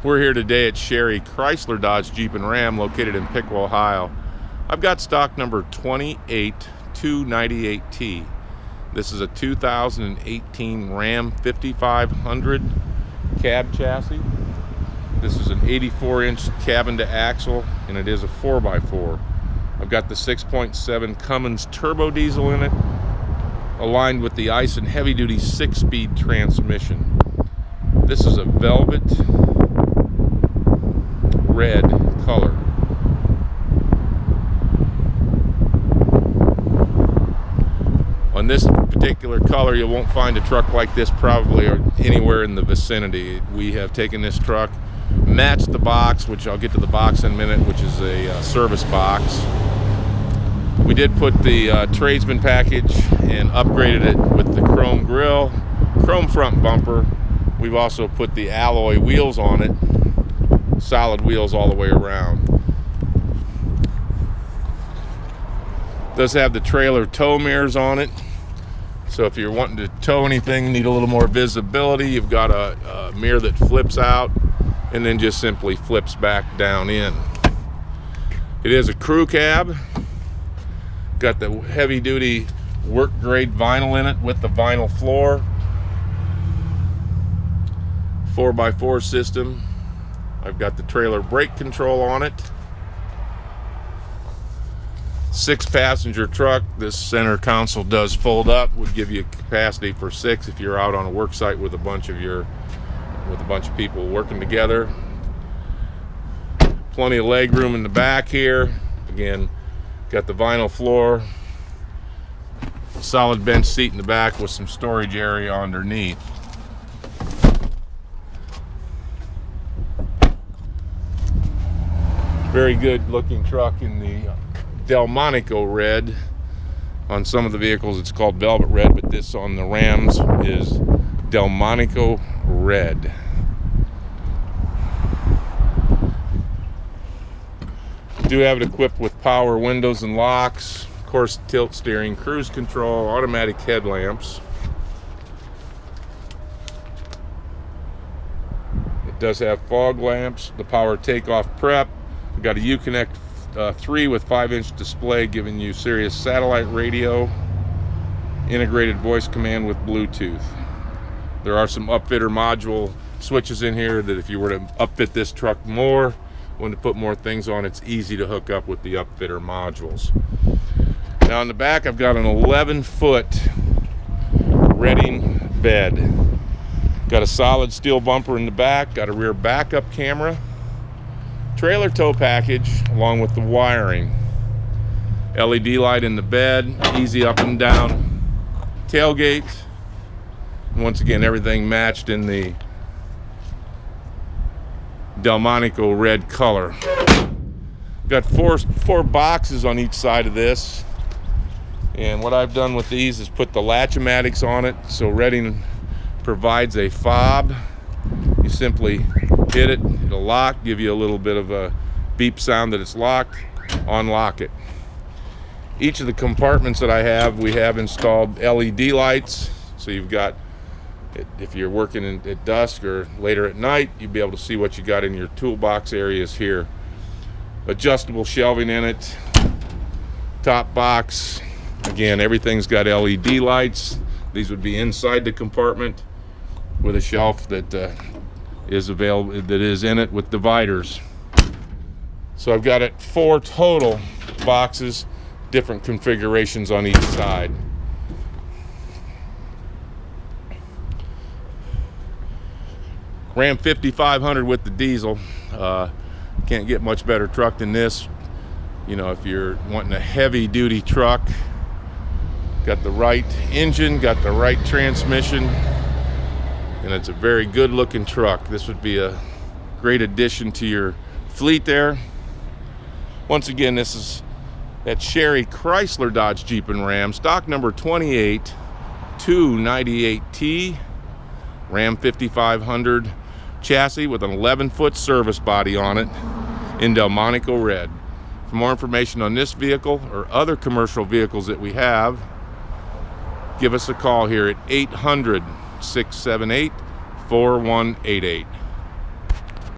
We're here today at Sherry Chrysler Dodge Jeep and Ram located in Piqua, Ohio. I've got stock number 28298T. This is a 2018 Ram 5500 cab chassis. This is an 84-inch cabin to axle, and it is a 4x4. I've got the 6.7 Cummins turbo diesel in it, aligned with the ICE and heavy-duty 6-speed transmission. This is a velvet red color. On this particular color, you won't find a truck like this probably or anywhere in the vicinity. We have taken this truck, matched the box, which I'll get to the box in a minute, which is a service box. We did put the tradesman package and upgraded it with the chrome grille, chrome front bumper. We've also put the alloy wheels on it, solid wheels all the way around. Does have the trailer tow mirrors on it, so if you're wanting to tow anything, need a little more visibility, you've got a mirror that flips out and then just simply flips back down in. It is a crew cab. Got the heavy duty work grade vinyl in it with the vinyl floor. 4x4 system. I've got the trailer brake control on it. 6-passenger truck. This center console does fold up, would give you capacity for 6 if you're out on a work site with a bunch of people working together. Plenty of leg room in the back here. Again, got the vinyl floor, solid bench seat in the back with some storage area underneath. Very good looking truck in the Delmonico red. On some of the vehicles it's called velvet red, but this on the Rams is Delmonico red. Do have it equipped with power windows and locks, of course tilt steering, cruise control, automatic headlamps. It does have fog lamps, the power takeoff prep. We've got a Uconnect 3 with 5-inch display giving you Sirius satellite radio, integrated voice command with Bluetooth. There are some upfitter module switches in here that if you were to upfit this truck more, when to put more things on, it's easy to hook up with the upfitter modules. Now in the back I've got an 11-foot Reading bed. Got a solid steel bumper in the back, got a rear backup camera, trailer tow package along with the wiring, LED light in the bed, easy up and down tailgate, and once again everything matched in the Delmonico red color. Got four boxes on each side of this, and what I've done with these is put the latch-o-matics on it. So Reading provides a fob. You simply hit it, it'll lock, give you a little bit of a beep sound that it's locked, unlock it. Each of the compartments that we have installed LED lights, so you've got, if you're working at dusk or later at night, you'll be able to see what you got in your toolbox areas here. Adjustable shelving in it, top box. Again, everything's got LED lights. These would be inside the compartment with a shelf that is available, that is in it with dividers. So I've got it 4 total boxes, different configurations on each side. Ram 5500 with the diesel. Can't get much better truck than this. You know, if you're wanting a heavy duty truck, got the right engine, got the right transmission, and it's a very good looking truck. This would be a great addition to your fleet there. Once again, this is at Sherry Chrysler Dodge Jeep and Ram, stock number 28298T, Ram 5500 chassis with an 11-foot service body on it in Delmonico red. For more information on this vehicle or other commercial vehicles that we have, give us a call here at 800-678-4188.